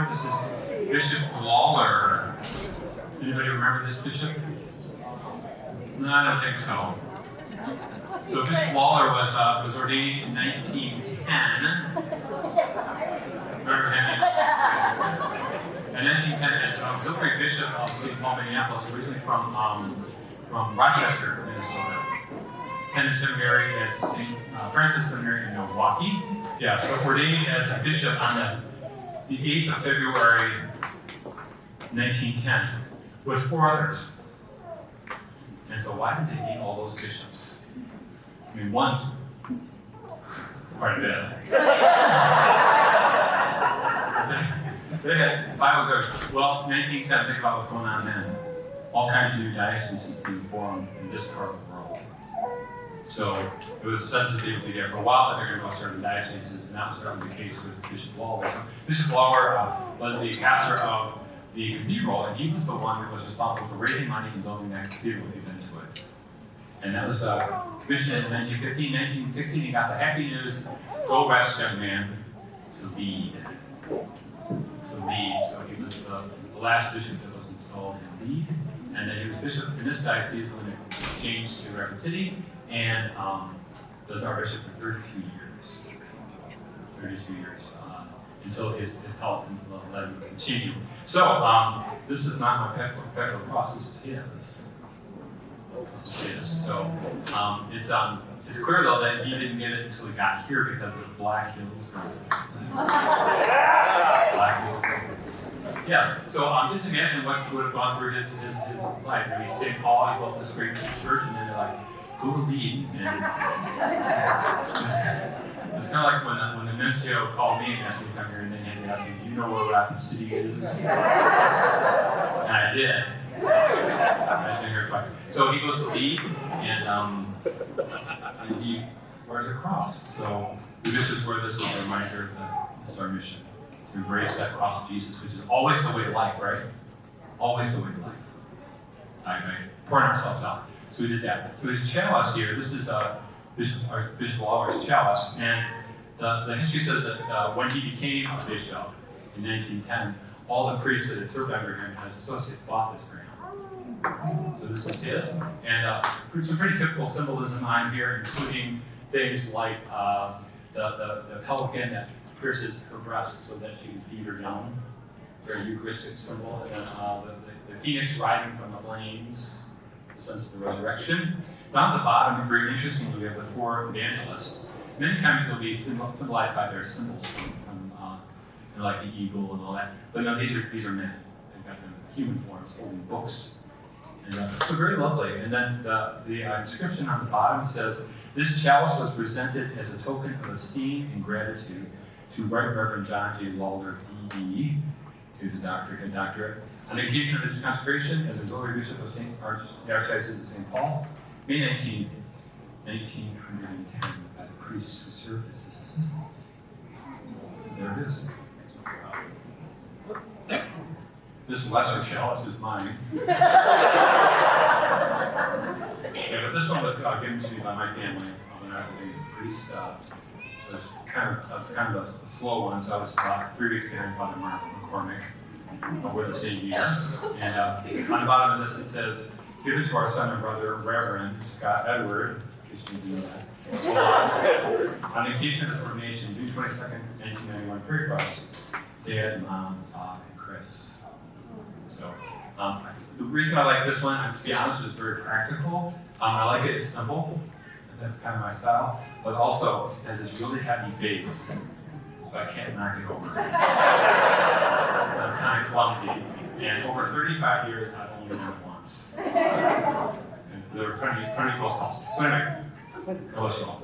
This is Bishop Lawler. Anybody remember this bishop? No, I don't think so. So Bishop Lawler was ordained in 1910. Remember him? In 1910 as an auxiliary bishop of St. Paul, Minneapolis, originally from Rochester, Minnesota. Attended seminary at St. Francis Seminary in Milwaukee. Yeah, so ordained as a bishop on the 8th of February, 1910, with 4 others. And so why did they need all those bishops? I mean, one's quite a bit. They had 5 others. Well, 1910, think about what's going on then. All kinds of new dioceses being formed in this part of the world. So it was a sense that they would be there for a while, but they're going to go start in dioceses, and that was certainly the case with Bishop Lawler. So Bishop Lawler was the pastor of the cathedral, and he was the one who was responsible for raising money and building that cathedral into it. And that was commissioned in 1915, 1916. He got the happy news: go west, young man, to lead. So he was the last bishop that was installed in lead, and then he was bishop in this diocese when it changed to Rapid City, and was our bishop for 32 years. 32 years until his health let him continue. So this is not my petrol cross. This is his. This is his. So it's clear though that he didn't get it until he got here because it's Black Hills. Black Hills. Yes. So just imagine what would have gone through his life. I mean, St. Paul, he built this great church, and then they're like, who will lead? And it's kind of like when the nuncio called me and asked me to come here, and then he asked me, do you know where Rapid City is? And I did. I've been here twice. So he goes to lead, and he wears a cross. So this is where this is a reminder that this is our mission, to embrace that cross of Jesus, which is always the way to life, right? Always the way to life. Right? Pouring ourselves out. So we did that. So his chalice here, this is Bishop Lawler's chalice, and the history says that when he became a bishop in 1910, all the priests that had served under him as associates bought this ground. So this is his, and some pretty typical symbolism on here, including things like the pelican that pierces her breast so that she can feed her young, very Eucharistic symbol, and then the phoenix rising from the flames, the sense of the resurrection. Down at the bottom, very interestingly, we have the 4 evangelists. Many times they'll be symbolized by their symbols from like the eagle and all that. But no, these are men. They've got them in human forms, holding books. And so very lovely. And then the inscription on the bottom says, this chalice was presented as a token of esteem and gratitude to Right Reverend John J. Lawler, D.D., who's a doctorate, on the occasion of his consecration as auxiliary bishop of the Archdiocese of St. Paul, May 19, 1910, by the priests who served as his assistants. There it is. This lesser chalice is mine. Yeah, but this one was given to me by my family when I was a priest. It was kind of a slow one, so I was about 3 weeks behind Father Mark McCormick. We're the same year. And on the bottom of this it says, given to our son and brother, Reverend Scott Edward, in case you didn't know that, on the occasion of his ordination, June 22nd, 1991, pray for us, Dad, Mom, Bob, and Chris. So the reason I like this one, to be honest, is very practical. I like it, it's simple, and that's kind of my style, but also it has this really heavy base. So I can't knock it over. I'm kind of clumsy. And over 35 years, I've only done it once. And there were plenty close calls. So anyway, God bless you all.